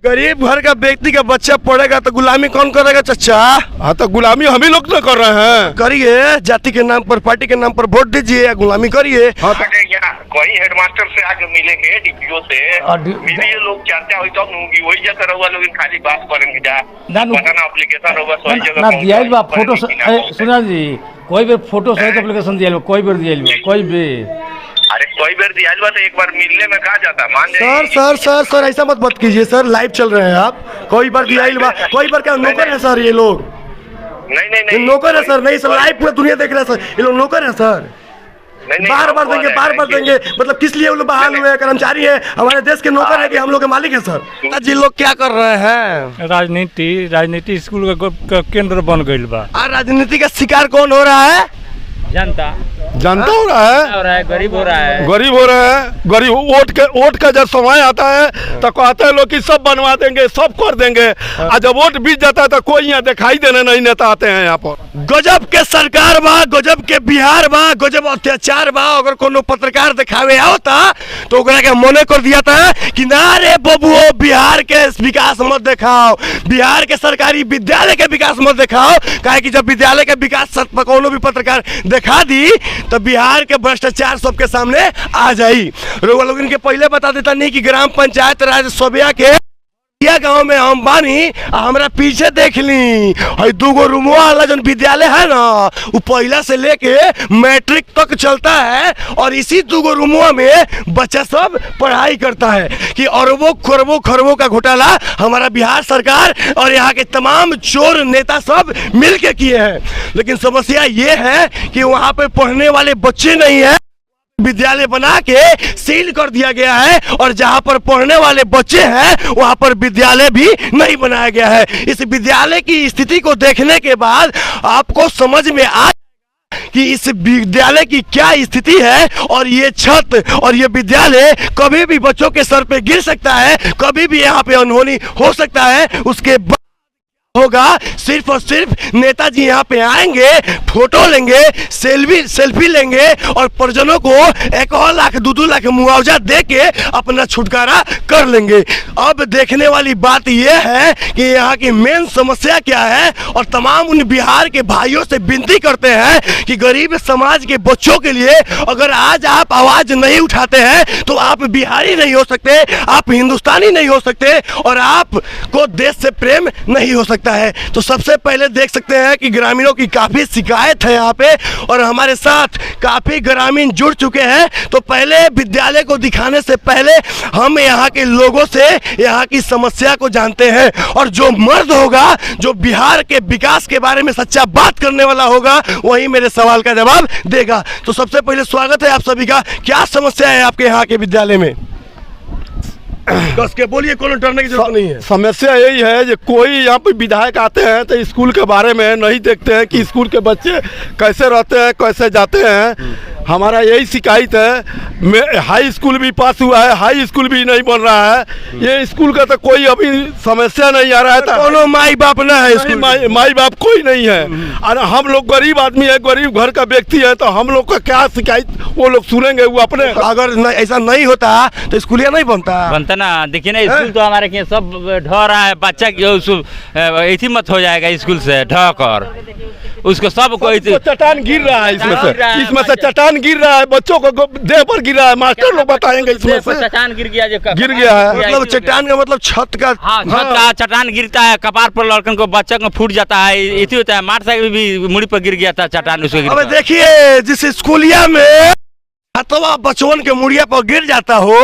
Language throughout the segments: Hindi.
गरीब घर का व्यक्ति का बच्चा पढ़ेगा तो गुलामी कौन करेगा चाचा? हाँ तो गुलामी हम ही लोग तो कर रहे हैं। करिए, जाति के नाम पर, पार्टी के नाम पर वोट दीजिए या गुलामी करिए। हाँ कोई हेडमास्टर से आके मिलेंगे, डीपीओ से मिलिए, लोग चर्चा हुई तब नूंगी वही जगह रहुआ लोग खाली बात करेंगे जा बनाना एप्लीकेशन होगा सही जगह ना दियाइल बा फोटो सुना जी, कोई भी फोटो सहित एप्लीकेशन दियाइल बा, कोई भी दियाइल बा, कोई भी। अरे कोई बार दियाइल बा तो एक बार मिलने में कहा जाता मान सर सर सर सर ऐसा मत कीजिए सर, लाइव चल रहे हैं आप। कोई बार दियाइल बा, कोई बार क्या नौकर है सर ये लोग? नहीं नौकर है सर, नहीं सर, लाइव पूरा दुनिया देख रहा है सर, ये लोग नौकर है सर। बार बार देंगे, मतलब किस लिए वो लोग बहाल हुए हैं? कर्मचारी है, हमारे देश के नौकर है कि हम लोग के मालिक है सर? जी लोग क्या कर रहे हैं? राजनीति स्कूल का केंद्र बन गई बा। राजनीति का शिकार कौन हो रहा है? जनता हो रहा है, गरीब हो रहा है, गरीब वोट का जब समय आता है तो कहते हैं लोग कि सब बनवा देंगे, सब कर देंगे, और जब वोट बीत जाता है तो कोई यहाँ दिखाई देने नहीं नेता आते हैं यहाँ पर। गजब के सरकार बा, गजब के बिहार बा, गजब अत्याचार बा। अगर कोनो पत्रकार दिखावे होता तो ओकरा के मने कर दिया था कि ना रे बबुओ, बिहार के विकास मत दिखाओ, बिहार के सरकारी विद्यालय के विकास मत दिखाओ, काहे कि जब विद्यालय के विकास कोनो भी पत्रकार दिखा दी तो बिहार के भ्रष्टाचार सबके सामने आ जाई। लोग इनके पहले बता देता नहीं कि ग्राम पंचायत राज सोबिया के गांव में हम बानी, हमरा पीछे देख ली दूगो रूमवा वाला जो विद्यालय है ना, वो पहला से लेके मैट्रिक तक चलता है और इसी दूगो रूमवा में बच्चा सब पढ़ाई करता है कि अरबों खरबों का घोटाला हमारा बिहार सरकार और यहाँ के तमाम चोर नेता सब मिल के किए हैं। लेकिन समस्या ये है कि वहाँ पे पढ़ने वाले बच्चे नहीं है, विद्यालय बना के सील कर दिया गया है, और जहां पर पढ़ने वाले बच्चे हैं वहां पर विद्यालय भी नहीं बनाया गया है। इस विद्यालय की स्थिति को देखने के बाद आपको समझ में आ कि इस विद्यालय की क्या स्थिति है, और ये छत और ये विद्यालय कभी भी बच्चों के सर पे गिर सकता है, कभी भी यहाँ पे अनहोनी हो सकता है। उसके बाद होगा सिर्फ और सिर्फ नेताजी यहाँ पे आएंगे, फोटो लेंगे, सेल्फी लेंगे और परिजनों को 1 लाख 2 लाख मुआवजा दे के अपना छुटकारा कर लेंगे। अब देखने वाली बात यह है कि यहाँ की मेन समस्या क्या है, और तमाम उन बिहार के भाइयों से विनती करते हैं कि गरीब समाज के बच्चों के लिए अगर आज आप आवाज नहीं उठाते हैं तो आप बिहारी नहीं हो सकते, आप हिंदुस्तानी नहीं हो सकते, और आपको देश से प्रेम नहीं हो सकता है। तो सबसे पहले देख सकते हैं कि ग्रामीणों की काफी शिकायत है यहाँ पे, और हमारे साथ काफी ग्रामीण जुड़ चुके हैं। तो पहले विद्यालय को दिखाने से पहले हम यहाँ के लोगों से यहाँ की समस्या को जानते हैं, और जो मर्द होगा, जो बिहार के विकास के बारे में सच्चा बात करने वाला होगा, वही मेरे सवाल का जवाब देगा। तो सबसे पहले स्वागत है आप सभी का। क्या समस्या है आपके यहाँ के विद्यालय में? कस के बोलिए, कोनो डरने की जरूरत नहीं है। समस्या यही है कि कोई यहाँ पे विधायक आते हैं तो स्कूल के बारे में नहीं देखते हैं कि स्कूल के बच्चे कैसे रहते हैं, कैसे जाते हैं। हमारा यही शिकायत है। हाई स्कूल भी पास हुआ है, हाई स्कूल भी नहीं बन रहा है। ये स्कूल का तो कोई अभी समस्या नहीं आ रहा है। कोनो माई बाप ना है स्कूल, माई बाप कोई नहीं है, और हम लोग गरीब आदमी है, गरीब घर का व्यक्ति है, तो हम लोग का क्या शिकायत वो लोग सुनेंगे? वो अपने अगर ऐसा नहीं होता तो स्कूल नहीं बनता ना। देखिए ना, स्कूल तो हमारे के सब ढह रहा है, बच्चा ऐसी मत हो जाएगा स्कूल से ढह कर उसको सब कोई चट्टान गिर रहा है, इसमें से चट्टान गिर रहा है, बच्चों को देह पर गिर रहा है। मास्टर लोग बताएंगे इसमें से चट्टान गिर गया है। मतलब चट्टान का मतलब छत का, छत का चट्टान गिरता है, कपार पर लड़कन को बच्चा को फूट जाता है, इसी होता है। मोटरसाइकिल भी मुड़ी पर गिर गया था चट्टान उसको। अब देखिए, जिस स्कूलिया में छतवा बचवन के मुड़िया पर गिर जाता हो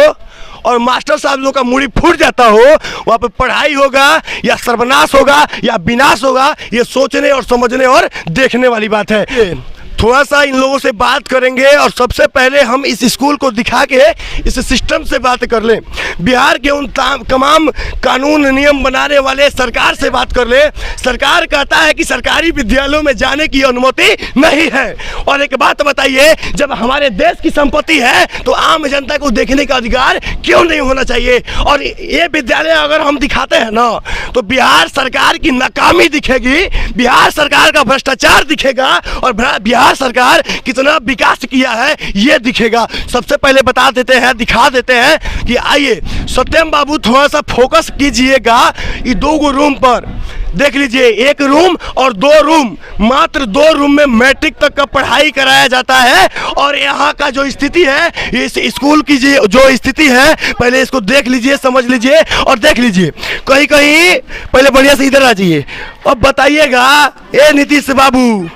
और मास्टर साहब लोग का मुड़ी फूट जाता हो, वहाँ पे पढ़ाई होगा या सर्वनाश होगा या विनाश होगा, ये सोचने और समझने और देखने वाली बात है। थोड़ा सा इन लोगों से बात करेंगे, और सबसे पहले हम इस स्कूल को दिखा के इस सिस्टम से बात कर लें। बिहार के उन तमाम कानून नियम बनाने वाले सरकार से बात कर ले। सरकार कहता है कि सरकारी विद्यालयों में जाने की अनुमति नहीं है। और एक बात बताइए, जब हमारे देश की संपत्ति है तो आम जनता को देखने का अधिकार क्यों नहीं होना चाहिए? और ये विद्यालय अगर हम दिखाते हैं ना, तो बिहार सरकार की नाकामी दिखेगी, बिहार सरकार का भ्रष्टाचार दिखेगा, और बिहार बिहार सरकार कितना विकास किया है ये दिखेगा। सबसे पहले बता देते हैं, दिखा देते हैं कि आइए सत्यम बाबू थोड़ा सा फोकस कीजिएगा ये 2 रूम पर। देख लीजिए, 1 रूम और 2 रूम, मात्र 2 रूम में मैट्रिक तक का पढ़ाई कराया जाता है। और यहाँ का जो स्थिति है, इस स्कूल की जो स्थिति है, पहले इसको देख लीजिए, समझ लीजिए और देख लीजिए। कहीं कहीं पहले बढ़िया से इधर आ जाइए। अब बताइएगा, ए नीतीश बाबू,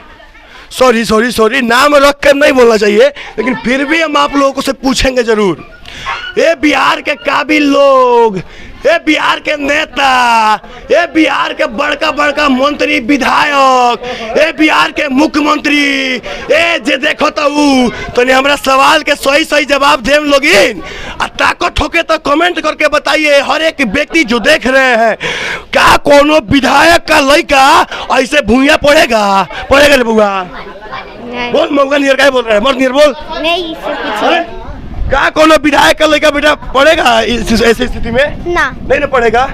सॉरी नाम रख कर नहीं बोलना चाहिए, लेकिन फिर भी हम आप लोगों से पूछेंगे जरूर। ये बिहार के काबिल लोग, ये बिहार के नेता, ये बिहार के बड़का बड़का मंत्री विधायक, ये बिहार के मुख्यमंत्री, ये जे देखो तो हमरा सवाल के सही जवाब देम लोगिन। ताकत होके तो कमेंट करके बताइए, हर एक व्यक्ति जो देख रहे हैं, क्या कोनो विधायक का लड़का ऐसे भूया पड़ेगा रे बुआ? बोल मऊगा नियर का बोल रहा है, मर नियर बोल। नहीं, इससे क्या कोनो विधायक का लड़का बेटा पढ़ेगा ऐसी स्थिति में? ना, नहीं ना पढ़ेगा।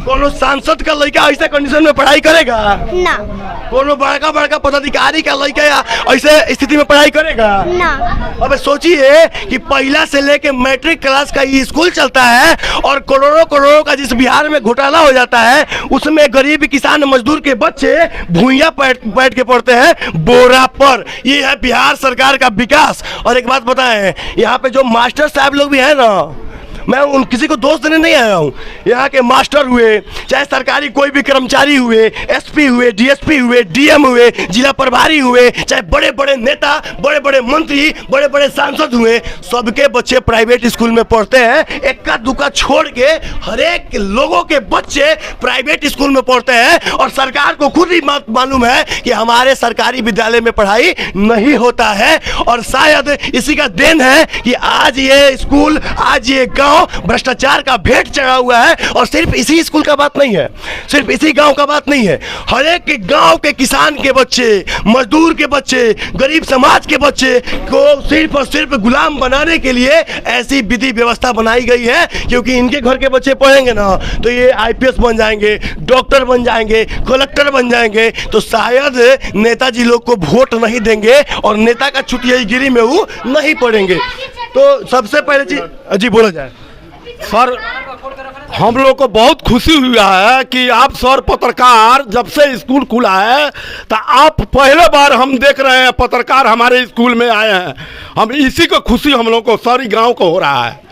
कोनो सांसद का लड़का ऐसे कंडीशन में पढ़ाई करेगा? ना। कोनो बड़का बड़का पदाधिकारी का लड़का ऐसे स्थिति में पढ़ाई करेगा? ना। अब सोचिए कि पहला से लेके मैट्रिक क्लास का ये स्कूल चलता है और करोड़ों का जिस बिहार में घोटाला हो जाता है, उसमें गरीब किसान मजदूर के बच्चे भूइया बैठ के पढ़ते हैं बोरा पर। ये है बिहार सरकार का विकास। और एक बात बताएं, यहाँ पे जो मास्टर साहब लोग भी हैं ना, मैं उन किसी को दोष देने नहीं आया हूँ। यहाँ के मास्टर हुए, चाहे सरकारी कोई भी कर्मचारी हुए, एसपी हुए, डीएसपी हुए, डीएम हुए, जिला प्रभारी हुए, चाहे बड़े बड़े नेता, बड़े बड़े मंत्री, बड़े बड़े सांसद हुए, सबके बच्चे प्राइवेट स्कूल में पढ़ते हैं। इक्का दुक्का छोड़ के हर एक लोगों के बच्चे प्राइवेट स्कूल में पढ़ते हैं। और सरकार को खुद ही मालूम है कि हमारे सरकारी विद्यालय में पढ़ाई नहीं होता है। और शायद इसी का देन है कि आज ये स्कूल, आज ये गाँव भ्रष्टाचार का भेंट चढ़ा हुआ है। और सिर्फ इसी स्कूल का बात नहीं है, सिर्फ इसी गांव का बात नहीं है, हर एक गांव के किसान के बच्चे, मजदूर के बच्चे, गरीब समाज के बच्चे को सिर्फ और सिर्फ गुलाम बनाने के लिए ऐसी विधि व्यवस्था बनाई गई है। क्योंकि इनके घर के बच्चे पढ़ेंगे ना तो ये आईपीएस बन जाएंगे, डॉक्टर बन जाएंगे, कलेक्टर बन जाएंगे, तो शायद नेताजी लोग को वोट नहीं देंगे और नेता का चुटियाईगिरी में वो नहीं पड़ेंगे। तो सबसे पहले जी बोला जाए। सर, हम लोग को बहुत खुशी हुआ है कि आप सर पत्रकार जब से स्कूल खुला है तो आप पहले बार हम देख रहे हैं पत्रकार हमारे स्कूल में आए हैं। हम इसी को खुशी हम लोग को सारी गांव को हो रहा है।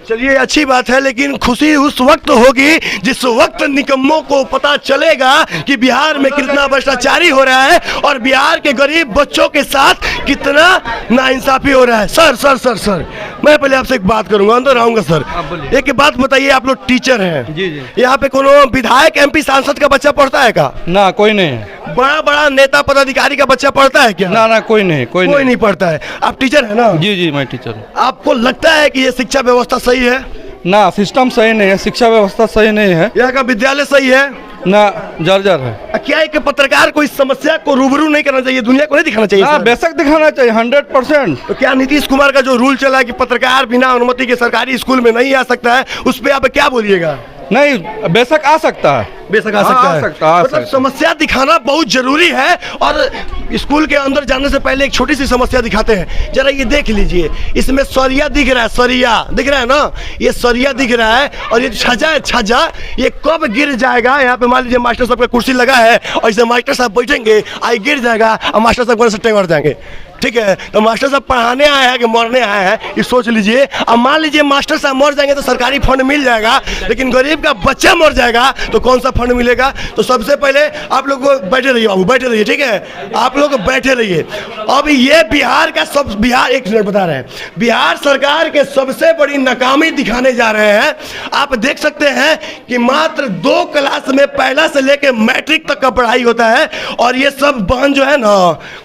चलिए अच्छी बात है, लेकिन खुशी उस वक्त होगी जिस वक्त निकम्मों को पता चलेगा कि बिहार में कितना भ्रष्टाचारी हो रहा है और बिहार के गरीब बच्चों के साथ कितना नाइंसाफी हो रहा है। सर मैं पहले आपसे एक बात करूंगा, अंदर आऊंगा सर। एक बात बताइए, आप लोग टीचर हैं जी। यहाँ पे कोनो विधायक, एमपी, सांसद का बच्चा पढ़ता है क्या? ना, कोई नहीं है। बड़ा बड़ा नेता पदाधिकारी का बच्चा पढ़ता है क्या? ना, कोई नहीं पढ़ता है। आप टीचर है ना? जी, मैं टीचर हूँ। आपको लगता है कि ये शिक्षा व्यवस्था सही है? ना, सिस्टम सही नहीं है, शिक्षा व्यवस्था सही नहीं है, यहाँ का विद्यालय सही है ना, जर्जर है। क्या एक पत्रकार को इस समस्या को रूबरू नहीं करना चाहिए, दुनिया को नहीं दिखाना चाहिए? हाँ, बेशक दिखाना चाहिए, 100%। तो क्या नीतीश कुमार का जो रूल चला है कि पत्रकार बिना अनुमति के सरकारी स्कूल में नहीं आ सकता है, उस पर आप क्या बोलिएगा? नहीं, बेशक आ सकता है, बेशक आ सकता है। मतलब समस्या दिखाना बहुत जरूरी है। और स्कूल के अंदर जाने से पहले एक छोटी सी समस्या दिखाते हैं, जरा ये देख लीजिए। इसमें सरिया दिख रहा है, सरिया दिख रहा है ना, ये सरिया दिख रहा है। और ये छज्जा है, छज्जा ये कब गिर जाएगा? यहाँ पे मान लीजिए मास्टर साहब का कुर्सी लगा है और इसे मास्टर साहब बैठेंगे, आई गिर जाएगा और मास्टर साहब सट्टे मार जाएंगे। ठीक है, तो मास्टर साहब पढ़ाने आए हैं कि मरने आए हैं, ये सोच लीजिए। अब मान लीजिए मास्टर साहब मर जाएंगे तो सरकारी फंड मिल जाएगा, लेकिन गरीब का बच्चा मर जाएगा तो कौन सा फंड मिलेगा? तो सबसे पहले आप लोग बैठे रहिए बाबू, बैठे रहिए, ठीक है, आप लोग बैठे रहिए। अब ये बिहार का बिहार, एक मिनट बता रहे हैं, बिहार सरकार के सबसे बड़ी नाकामी दिखाने जा रहे हैं। आप देख सकते हैं कि मात्र 2 क्लास में पहला से लेके मैट्रिक तक का पढ़ाई होता है। और ये सब बहन जो है ना,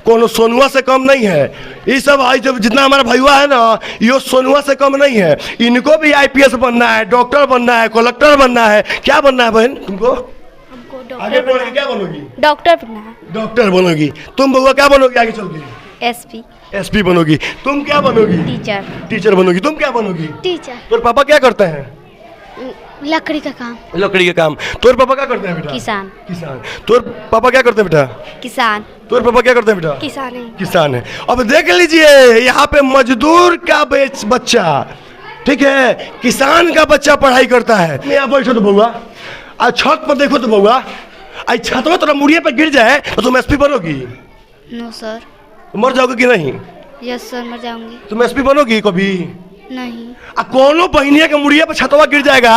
कोनो सोनुआ से कम नहीं है। ये सब जब जितना हमारा भैया है ना, ये सोनुआ से कम नहीं है। इनको भी आईपीएस बनना है, डॉक्टर बनना है, कलेक्टर बनना है। क्या बनना है बहन तुमको? आगे बढ़ के क्या बनोगी? डॉक्टर बनना है। डॉक्टर बनोगी। तुम बउआ क्या बनोगी आगे चल के? एसपी बनोगी। तुम क्या बनोगी? टीचर। टीचर बनोगी। तुम क्या बनोगी? टीचर। तो पापा क्या करते हैं? लकड़ी का काम। लकड़ी का काम। तोर पापा क्या करते हैं बेटा? किसान। किसान। तोर पापा क्या करते हैं बेटा? किसान। तोर पापा क्या करते हैं बेटा? किसान है। किसान है। अब देख लीजिए यहाँ पे मजदूर का बच्चा, ठीक है, किसान का बच्चा पढ़ाई करता है। यहाँ बैठो तो बउआ, आज छत पर देखो तो बउआ, आज छत में तोरा मुड़िया पे गिर जाए तो तुम एसपी बनोगी? No sir. मर जाओगे कि नहीं? यस सर, मर जाऊंगी। तुम एसपी बनोगी कभी? नहीं। कोनो बहनिया के मुड़िया पे छतवा गिर जाएगा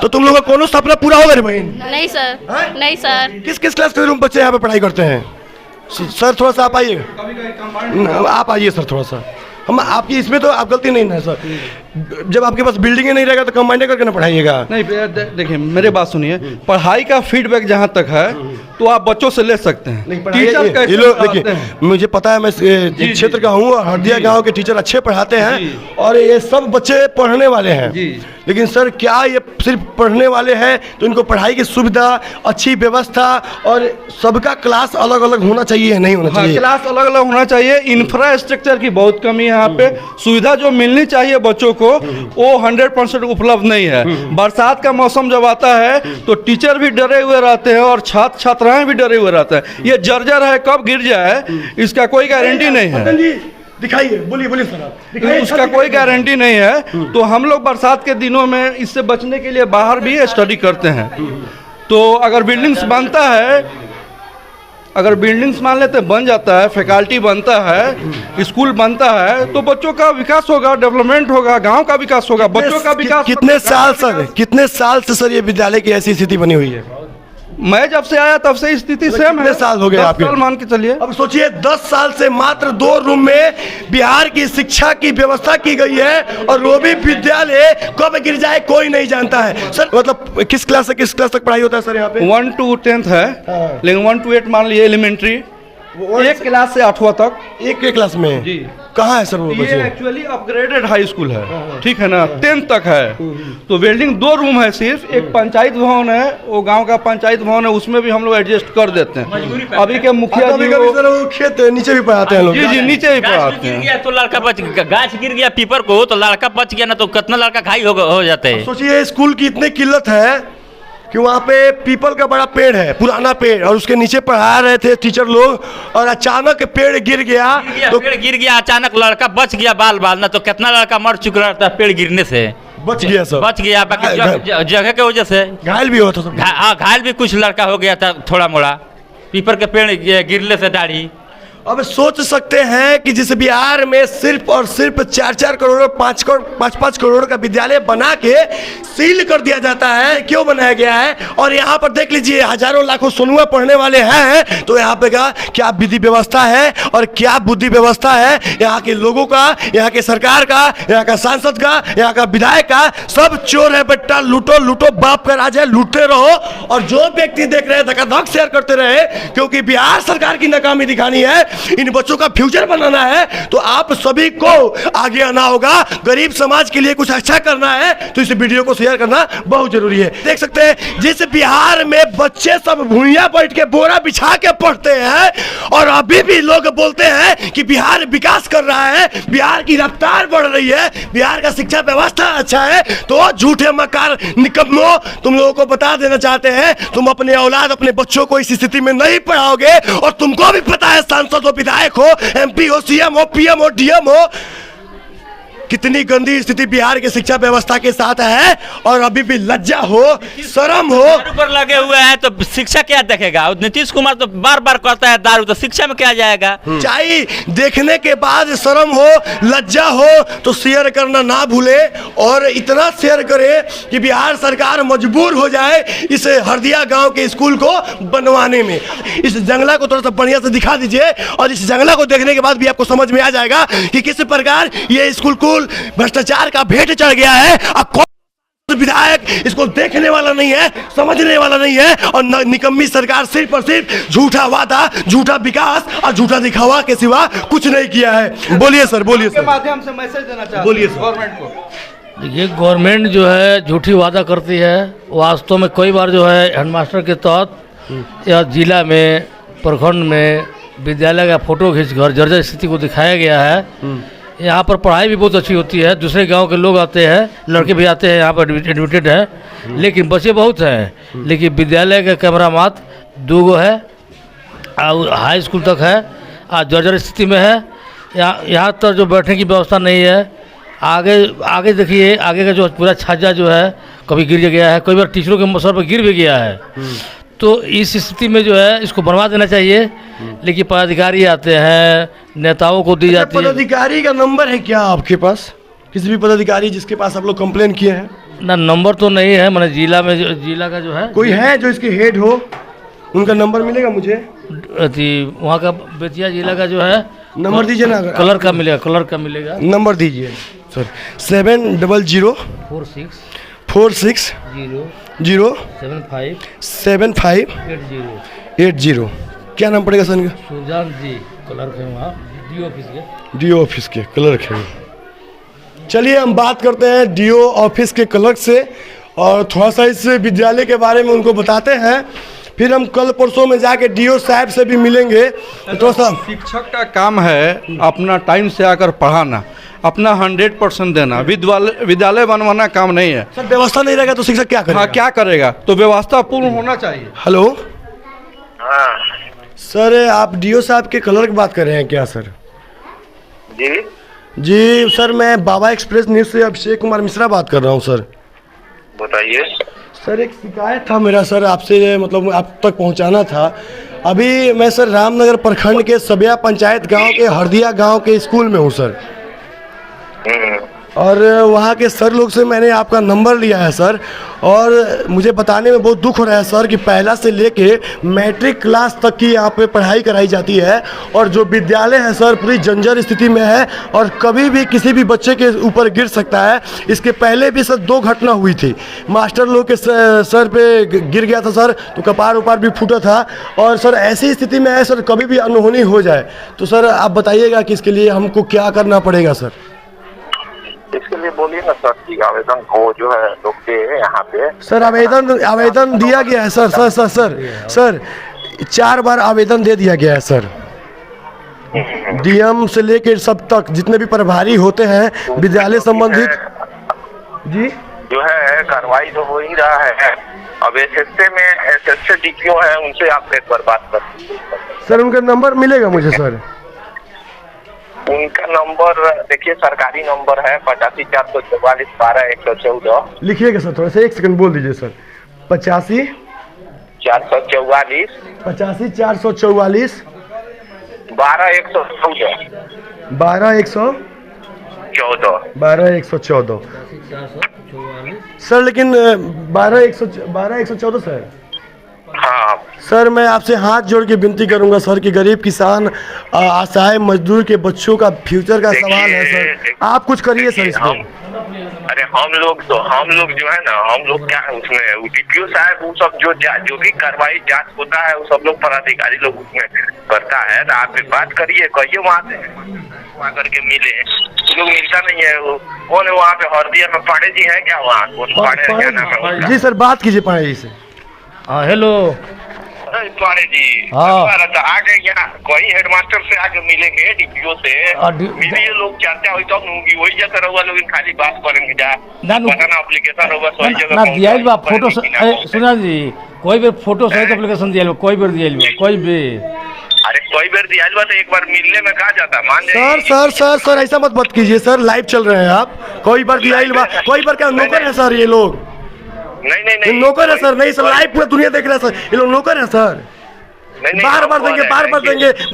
तो तुम लोगों का कोनो सपना पूरा होगा रे बहन? नहीं सर। हैं? नहीं सर। किस किस क्लास के रूम बच्चे यहाँ पे पढ़ाई करते हैं? सर थोड़ा सा आप आइएगा, आप आइए सर थोड़ा सा। हम आपकी इसमें तो आप गलती नहीं है सर, जब आपके पास बिल्डिंग नहीं रहेगा तो कंबाइंड करके ना पढ़ाइएगा। नहीं देखिए मेरे बात सुनिए, पढ़ाई का फीडबैक जहाँ तक है तो आप बच्चों से ले सकते हैं। टीचर ये लोग देखिए, मुझे पता है मैं इस क्षेत्र का हूँ और हरदिया गांव के टीचर अच्छे पढ़ाते हैं और ये सब बच्चे पढ़ने वाले हैं। लेकिन सर क्या ये सिर्फ पढ़ने वाले हैं तो इनको पढ़ाई की सुविधा, अच्छी व्यवस्था और सबका क्लास अलग अलग होना चाहिए, नहीं होना चाहिए? क्लास अलग अलग होना चाहिए। इंफ्रास्ट्रक्चर की बहुत कमी है यहाँ पे, सुविधा जो मिलनी चाहिए बच्चों को वो 100% उपलब्ध नहीं है। बरसात का मौसम जब आता है तो टीचर भी डरे हुए रहते हैं और छात्र छात्राएं भी डरे हुए रहते हैं। ये जर्जर है, कब गिर जाए इसका कोई गारंटी नहीं है। दिखाइए, बोलिए बोलिए सर आप। उसका कोई गारंटी नहीं है। तो हम लोग बरसात के दिनों में इससे बचने के लिए बाहर भी स्टडी करते हैं। तो अगर बिल्डिंग्स बनता है, अगर बिल्डिंग्स मान लेते बन जाता है, फैकल्टी बनता है, स्कूल बनता है तो बच्चों का विकास होगा, डेवलपमेंट होगा, गांव का विकास होगा, बच्चों का विकास। कितने साल से सर ये विद्यालय की ऐसी स्थिति बनी हुई है? मैं जब से आया तब से स्थिति सेम है। 10 साल हो गए आपके? 10 साल मान के चलिए। अब सोचिए 10 साल से मात्र 2 रूम में बिहार की शिक्षा की व्यवस्था की गई है और वो भी विद्यालय कब गिर जाए कोई नहीं जानता है। सर मतलब किस क्लास से किस क्लास तक पढ़ाई होता है सर यहाँ पे? 1 to 10th है, लेकिन 1 to 8 मान लिए एलिमेंट्री, एक क्लास से 8वां तक। एक क्लास में जी। कहाँ है सर वो बच्चे? ये एक्चुअली अपग्रेडेड हाई स्कूल है, ठीक है ना, 10th तक है। तो बिल्डिंग 2 रूम है सिर्फ, एक पंचायत भवन है, वो गांव का पंचायत भवन है, उसमें भी हम लोग एडजस्ट कर देते हैं। अभी के मुखिया जी वो खेत नीचे भी पढ़ाते हैं लोग? जी नीचे भी पढ़ाते गिर हैं। गया तो लड़का बच गया, गाछ गिर गया पीपर को तो लड़का बच गया ना, तो कितना लड़का घायल हो जाते हैं। सोचिए स्कूल की इतनी किल्लत है कि वहाँ पे पीपल का बड़ा पेड़ है, पुराना पेड़, और उसके नीचे पढ़ा रहे थे टीचर लोग और अचानक पेड़ गिर गया तो पेड़ गिर गया, अचानक लड़का बच गया बाल ना, तो कितना लड़का मर चुका रहता है पेड़ गिरने से। बच गया सब, बच गया, बाकी जगह के वजह से घायल भी हुआ था सब। हाँ घायल भी कुछ लड़का हो गया था थोड़ा मोड़ा, पीपर के पेड़ गिरने से दाढ़ी। अब सोच सकते हैं कि जिस बिहार में सिर्फ और सिर्फ 4-4 करोड़ 5-5 करोड़ का विद्यालय बना के सील कर दिया जाता है, क्यों बनाया गया है? और यहाँ पर देख लीजिए हजारों लाखों सोनुआ पढ़ने वाले हैं, तो यहाँ पे का क्या विधि व्यवस्था है और क्या बुद्धि व्यवस्था है यहाँ के लोगों का, यहाँ के सरकार का, यहाँ का सांसद का, यहाँ का विधायक का? सब चोर है बेटा, लूटो लूटो, बाप का राज है, लूटते रहो। और जो व्यक्ति देख रहे हैं धकाधक शेयर करते रहे, क्योंकि बिहार सरकार की नाकामी दिखानी है, इन बच्चों का फ्यूचर बनाना है, तो आप सभी को आगे आना होगा। गरीब समाज के लिए कुछ अच्छा करना है तो इस वीडियो को शेयर करना बहुत जरूरी है। देख सकते हैं जिस बिहार में बच्चे सब भूइयां बैठ के बोरा बिछा के पढ़ते हैं और अभी भी लोग बोलते हैं कि बिहार विकास कर रहा है, बिहार की रफ्तार बढ़ रही है, बिहार का शिक्षा व्यवस्था अच्छा है, तो झूठे मकार निकम्मो तुम लोगों को बता देना चाहते हैं, तुम अपने औलाद अपने बच्चों को इस स्थिति में नहीं पढ़ाओगे। और तुमको भी पता है, सांसद हो, विधायक हो, एमपी हो, सीएम हो, पीएम हो, डीएम हो, कितनी गंदी स्थिति बिहार की शिक्षा व्यवस्था के साथ है। और अभी भी लज्जा हो, शर्म हो। दारू पर लगे हुए हैं तो शिक्षा क्या देखेगा? नीतीश कुमार तो बार बार कहता है दारू, तो शिक्षा में क्या जाएगा? चाहे देखने के बाद शर्म हो, लज्जा हो तो शेयर करना ना भूले, और इतना शेयर करे कि बिहार सरकार मजबूर हो जाए इस हरदिया गांव के स्कूल को बनवाने में। इस जंगला को थोड़ा सा बढ़िया से दिखा दीजिए और इस जंगला को देखने के बाद भी आपको समझ में आ जाएगा कि किस प्रकार ये स्कूल भ्रष्टाचार का भेंट चढ़ गया है। अब कौन विधायक इसको देखने वाला नहीं है, समझने वाला नहीं है, और निकम्मी सरकार सिर्फ और सिर्फ झूठा वादा, झूठा विकास और झूठा दिखावा के सिवा कुछ नहीं किया है। बोलिए सर, बोलिए सर। माध्यम से मैसेज देना चाहते हैं बोलिए गवर्नमेंट को। ये गवर्नमेंट जो है झूठी वादा करती है, वास्तव में कई बार जो है हेडमास्टर के तहत या जिला में, प्रखंड में विद्यालय का फोटो खींचकर जर्जर स्थिति को दिखाया गया है। यहाँ पर पढ़ाई भी बहुत अच्छी होती है, दूसरे गांव के लोग आते हैं, लड़के भी आते हैं यहाँ पर एडमिटेड हैं, लेकिन बच्चे बहुत हैं, लेकिन विद्यालय का कैमरा मात्र 2 गो है और हाई स्कूल तक है, आज जर्जर स्थिति में है। यहाँ तक जो बैठने की व्यवस्था नहीं है। आगे देखिए, आगे का जो पूरा छाजा जो है कभी गिर गया है, कई बार टीचरों के सर पर गिर भी गया है। तो इस स्थिति में जो है इसको बनवा देना चाहिए, लेकिन पदाधिकारी आते हैं, नेताओं को दी जाती है। पदाधिकारी का नंबर है क्या आपके पास? किसी भी पदाधिकारी जिसके पास आप लोग कंप्लेन किए हैं? ना, नंबर तो नहीं है, मैंने जिला का जो है कोई है जो इसके हेड हो, उनका नंबर मिलेगा मुझे? वहाँ का बेतिया जिला का जो है नंबर दीजिए ना। कलर का मिलेगा नंबर दीजिए सर। 700 46 0 75 80। क्या नाम पड़ेगा सर इनका? सुजान जी, क्लर्क है वहाँ डीओ ऑफिस के क्लर्क है। चलिए हम बात करते हैं डीओ ऑफिस के क्लर्क से और थोड़ा सा इस विद्यालय के बारे में उनको बताते हैं। फिर हम कल परसों में जाके डीओ साहब से भी मिलेंगे। तो सर, शिक्षक का काम है अपना टाइम से आकर पढ़ाना, अपना 100% देना। विद्यालय बनवाना काम नहीं है सर। व्यवस्था नहीं रहेगा तो शिक्षक क्या करेगा? हाँ, क्या करेगा? तो व्यवस्था पूर्ण होना चाहिए। हेलो हाँ सर, आप डीओ साहब के क्लर्क बात कर रहे हैं क्या सर? जी सर, मैं बाबा एक्सप्रेस न्यूज़ से अभिषेक कुमार मिश्रा बात कर रहा हूँ सर। बताइए सर, एक शिकायत था मेरा सर आपसे, मतलब आप तक पहुंचाना था। अभी मैं सर रामनगर प्रखंड के सबिया पंचायत गांव के हरदिया गांव के स्कूल में हूं सर, और वहाँ के सर लोग से मैंने आपका नंबर लिया है सर, और मुझे बताने में बहुत दुख हो रहा है सर कि पहला से लेके मैट्रिक क्लास तक की यहाँ पे पढ़ाई कराई जाती है, और जो विद्यालय है सर पूरी जर्जर स्थिति में है और कभी भी किसी भी बच्चे के ऊपर गिर सकता है। इसके पहले भी सर 2 घटना हुई थी, मास्टर लोग के सर पे गिर गया था सर, तो कपार उपार भी फूटा था। और सर ऐसी स्थिति में है सर, कभी भी अनहोनी हो जाए तो सर आप बताइएगा कि इसके लिए हमको क्या करना पड़ेगा सर? इसके लिए बोलिए ना सर कि आवेदन को जो है लोग दे यहाँ पे। सर आवेदन दिया गया है सर 4 बार आवेदन दे दिया गया है सर। डीएम से लेकर सब तक जितने भी प्रभारी होते हैं विद्यालय संबंधित जी, जो है कार्रवाई तो हो ही रहा है। अब एसएसए डीपीओ है, उनसे आप एक बार बात कर सर। उनका नंबर मिलेगा मुझे सर? उनका नंबर देखिए, सरकारी नंबर है 85 444 12 114। लिखिएगा सर, थोड़ा सा 1 सेकंड बोल दीजिए सर। 85 444 12 114 सर। लेकिन 12 114 सर। हाँ सर, मैं आपसे हाथ जोड़ के विनती करूंगा सर कि गरीब किसान, असहाय मजदूर के बच्चों का फ्यूचर का सवाल है सर, आप कुछ करिए सर इसमें। अरे हम लोग जो है ना, हम लोग क्या उसमें डीपीओ साहब वो सब जो भी कार्रवाई जांच होता है वो सब लोग पदाधिकारी लोग उसमें करता है। तो आप बात करिए, कहिए वहाँ से वहाँ करके मिले, लोग मिलता नहीं है। वो कौन है वहाँ पे हरदिया में? पांडे जी है क्या वहाँ? कौन पांडे क्या नाम है उसका? जी सर, बात कीजिए पांडे जी से। हाँ हेलो पांडे जी। हाँ। आगे यहाँ कोई हेडमास्टर से आगे मिलेंगे, डीपीओ से मिलिए, लोग चर्चा हुई तब नूंगी वही जगह रहुआ लोग खाली बात करेंगे जा बनाना एप्लीकेशन होगा सही जगह ना दियाइल बा फोटो सुना जी, कोई भी फोटो सहित एप्लीकेशन दियाइल, कोई भी दियाइल बा, कोई भी। अरे कोई बार दियाइल बा तो एक बार मिलने में कहा जाता, मान सर ऐसा मत कीजिए सर, लाइव चल रहे हैं आप। कोई बार दियाइल बा, कोई बार क्या नौकर है सर ये लोग? नहीं नौकर है सर, नहीं सर, लाइव पूरा दुनिया देख रहा है सर, ये लोग नौकर है सर। बार बार देंगे,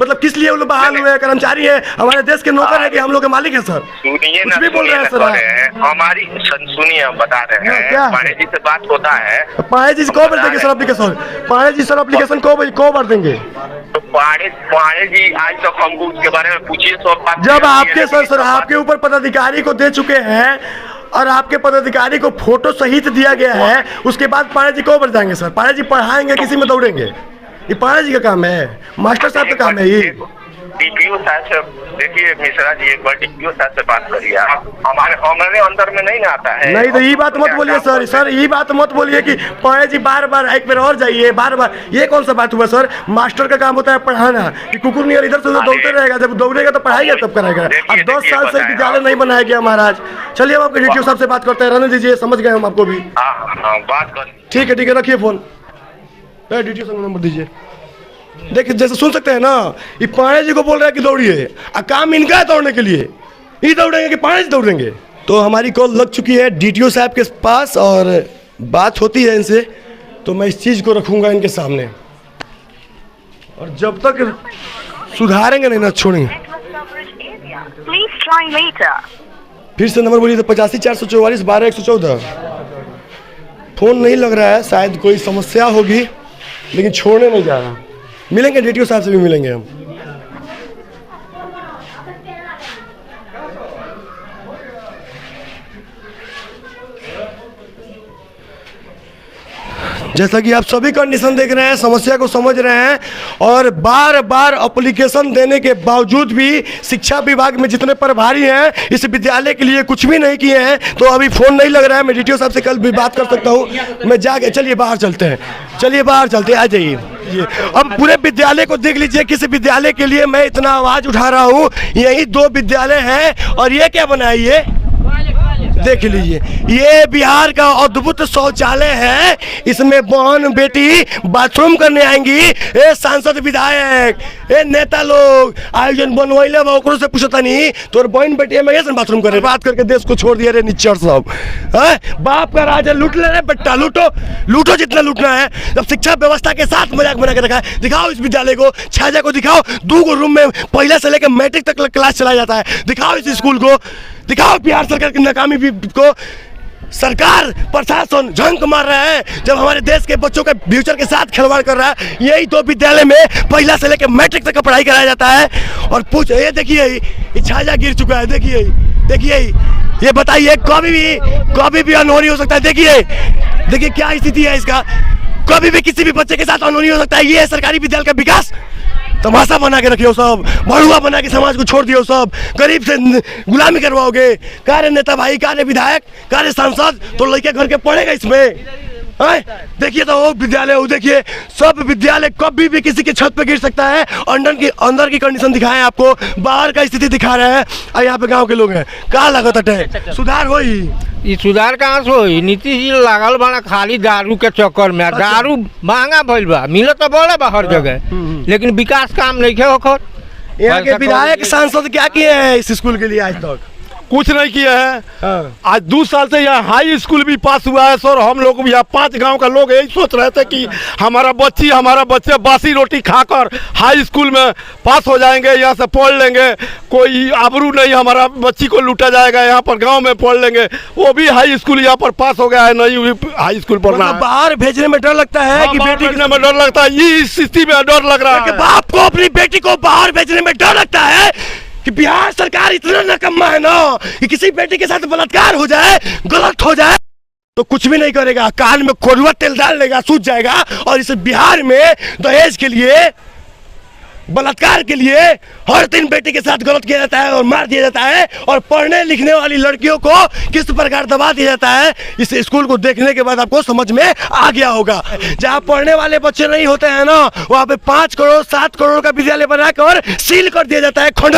मतलब किस लिए वो लोग बहाल हुए हैं? कर्मचारी है, हमारे देश के नौकर है कि हम लोग के मालिक है सर? सुनिए कुछ भी बोल रहे हैं सर हमारी सुनिए, हम बता रहे हैं। पांडे जी से बात होता है। पांडे जी को बार देंगे sir application? Pandey ji sir application को बार देंगे? तो पांडे जी आज तक हमको उसके बारे में पूछिए सब बात। जब आपके सर आपके ऊपर पदाधिकारी को दे चुके हैं और आपके पदाधिकारी को फोटो सहित दिया गया है, उसके बाद पांडे जी को बार जाएंगे सर? पांडे जी पढ़ाएंगे, किसी में दौड़ेंगे? ये पांडे जी का काम है, मास्टर साहब का काम है ये। डीपीओ साहब से देखिए, मिश्रा जी एक बार डीपीओ साहब से बात करिए। आप हमारे अंदर में नहीं ना आता है। नहीं तो ये बात मत बोलिए सर ये बात मत बोलिए कि पाणे जी बार बार एक बार और जाइए बार बार, ये कौन सा बात हुआ सर? मास्टर का काम होता है पढ़ाना, कि कुकुर नियर इधर से उधर दौड़ते रहेगा, जब दौड़ेगा तो पढ़ाएगा तब कराएगा। अब 10 साल से विद्यालय नहीं बनाया गया महाराज। चलिए हम आपके डीटीओ साहब से बात करते हैं, रहने दीजिए, समझ गए हम आपको भी। हाँ बात कर। ठीक है रखिए फोन, डीटीओ साहब नंबर दीजिए। देखिए जैसे सुन सकते हैं ना, ये पाणे जी को बोल रहा है कि दौड़िए, काम इनका है दौड़ने के लिए, ये दौड़ेंगे कि पाणे जी दौड़ेंगे? तो हमारी कॉल लग चुकी है डीटीओ साहब के पास और बात होती है इनसे, तो मैं इस चीज़ को रखूँगा इनके सामने, और जब तक सुधारेंगे नहीं ना छोड़ेंगे। फिर से नंबर बोलिए तो 85 444 12 114। फ़ोन नहीं लग रहा है, शायद कोई समस्या होगी, लेकिन छोड़ने नहीं जा रहा। मिलेंगे डीटीओ साहब से भी मिलेंगे हम। जैसा कि आप सभी कंडीशन देख रहे हैं, समस्या को समझ रहे हैं, और बार बार एप्लीकेशन देने के बावजूद भी शिक्षा विभाग में जितने प्रभारी हैं इस विद्यालय के लिए कुछ भी नहीं किए हैं। तो अभी फ़ोन नहीं लग रहा है, मैं डीटीओ साहब से कल भी बात कर सकता हूँ, मैं जाके। चलिए बाहर चलते हैं, चलिए बाहर चलते हैं, आ जाइए। अब पूरे विद्यालय को देख लीजिए, किस विद्यालय के लिए मैं इतना आवाज़ उठा रहा हूँ। यही 2 विद्यालय हैं, और ये क्या बना है, ये देख लीजिए, ये बिहार का अद्भुत शौचालय है। इसमें बहन बेटी बाथरूम करने आएंगी, ए सांसद विधायक ए नेता लोग आयोजन बनवाइले ओकरो से पूछता नहीं, तोर बहन बेटी में कैसे बाथरूम करे? बात करके देश को छोड़ दिया रे निच्चर सब। बाप का राज है, लूट ले रे बेटा, लूटो लूटो जितना लूटना है। जब शिक्षा व्यवस्था के साथ मजाक बना के रखा है, दिखाओ इस विद्यालय को, छाजा को दिखाओ, 2 रूम में पहले से लेकर मैट्रिक तक क्लास चलाया जाता है। दिखाओ इस स्कूल को, दिखाओ बिहार सरकार की नाकामी को। सरकार प्रशासन झंक मार रहा है जब हमारे देश के बच्चों के फ्यूचर के साथ खिलवाड़ कर रहा है। यही 2 विद्यालय में पहला से लेकर मैट्रिक तक का पढ़ाई कराया जाता है। और पूछ, ये देखिए ये छाजा गिर चुका है, देखिए ये बताइए कभी भी अनहोनी हो सकता है। देखिए क्या स्थिति है इसका, कभी भी किसी भी बच्चे के साथ अनहोनी हो सकता है। ये है सरकारी विद्यालय का विकास? तमाशा बना के रखियो सब, भड़ुआ बना के समाज को छोड़ दियो सब, गरीब से गुलामी करवाओगे। कार्य नेता भाई, कार्य विधायक, कार्य सांसद, तो लड़के घर के पढ़ेगा इसमें? देखिए तो वो विद्यालय, वो देखिए, सब विद्यालय कभी भी किसी के छत पे गिर सकता है। अंदर की कंडीशन दिखाएं आपको, बाहर का स्थिति दिखा रहे हैं, और यहाँ पे गांव के लोग हैं। कहाँ लागत है सुधार होई? ये सुधार कहाँ से होई? नीतीश जी लागल बना खाली दारू के चक्कर में। दारू महंगा भइल बा, मिलत तो बोले बा हर जगह, लेकिन विकास काम नहीं है ओकर। यहाँ के विधायक सांसद क्या किए हैं इस स्कूल के लिए आज तक? कुछ नहीं किया है। आज 2 साल से यहाँ हाई स्कूल भी पास हुआ है सर। हम लोग यहाँ 5 गांव का लोग यही सोच रहे थे कि हमारा बच्चे बासी रोटी खाकर हाई स्कूल में पास हो जाएंगे, यहाँ से पढ़ लेंगे, कोई आबरू नहीं, हमारा बच्ची को लूटा जाएगा, यहाँ पर गांव में पढ़ लेंगे। वो भी हाई स्कूल यहाँ पर पास हो गया है, नहीं हाई स्कूल पढ़ना है। बाहर भेजने में डर लगता है कि बेटी भेजने में डर लगता है, ये स्थिति में डर लग रहा है। बाप को अपनी बेटी को बाहर भेजने में डर लगता है कि बिहार सरकार इतना नकम्मा है ना कि किसी बेटी के साथ बलात्कार हो जाए, गलत हो जाए तो कुछ भी नहीं करेगा, कान में कड़वा तेल डाल लेगा, सूझ जाएगा। और इस बिहार में दहेज के लिए, बलात्कार के लिए हर 3 बेटी के साथ गलत किया जाता है और मार दिया जाता है। और पढ़ने लिखने वाली लड़कियों को किस प्रकार दबा दिया जाता है, इस स्कूल को देखने के बाद आपको समझ में आ गया होगा। जहाँ पढ़ने वाले बच्चे नहीं होते हैं ना, वहाँ पे 5 करोड़ 7 करोड़ का विद्यालय बनाकर सील कर दिया जाता है, खंड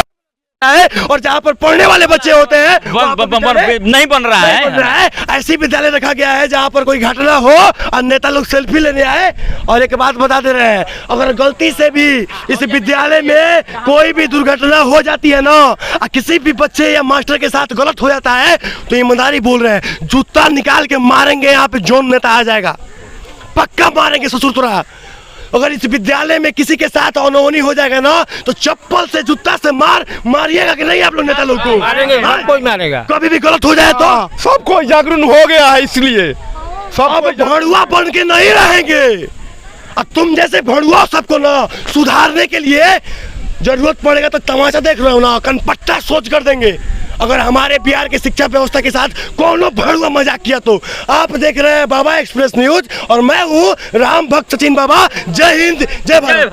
है। और जहाँ पर पढ़ने वाले बच्चे होते हैं नहीं बन रहा है। ऐसी विद्यालय रखा गया है जहाँ पर कोई घटना हो और नेता लोग सेल्फी लेने आए। और एक बात बता दे रहे हैं, अगर गलती से भी इस विद्यालय में कोई भी दुर्घटना हो जाती है ना, किसी भी बच्चे या मास्टर के साथ गलत हो जाता है, तो ईमानदारी बोल रहे हैं, जूता निकाल के मारेंगे। यहाँ पे जोन नेता आ जाएगा, पक्का मारेंगे ससुरतुरा। अगर इस विद्यालय में किसी के साथ अनहोनी हो जाएगा ना, तो चप्पल से जूता से मारिएगा कि नहीं आप लोग नेता लोग को? मारेंगे, कोई मारेगा। कभी भी गलत हो जाए तो सबको जागरूक हो गया है, इसलिए सब भड़ुआ बन के नहीं रहेंगे। और तुम जैसे भड़ुआ सबको ना सुधारने के लिए जरूरत पड़ेगा तो तमाशा देख रहे हो ना, कनपट्टा सोच कर देंगे। अगर हमारे बिहार के शिक्षा व्यवस्था के साथ कौन भड़ुआ मजाक किया तो। आप देख रहे हैं बाबा एक्सप्रेस न्यूज और मैं हूँ राम भक्त सचिन बाबा। जय हिंद, जय भारत।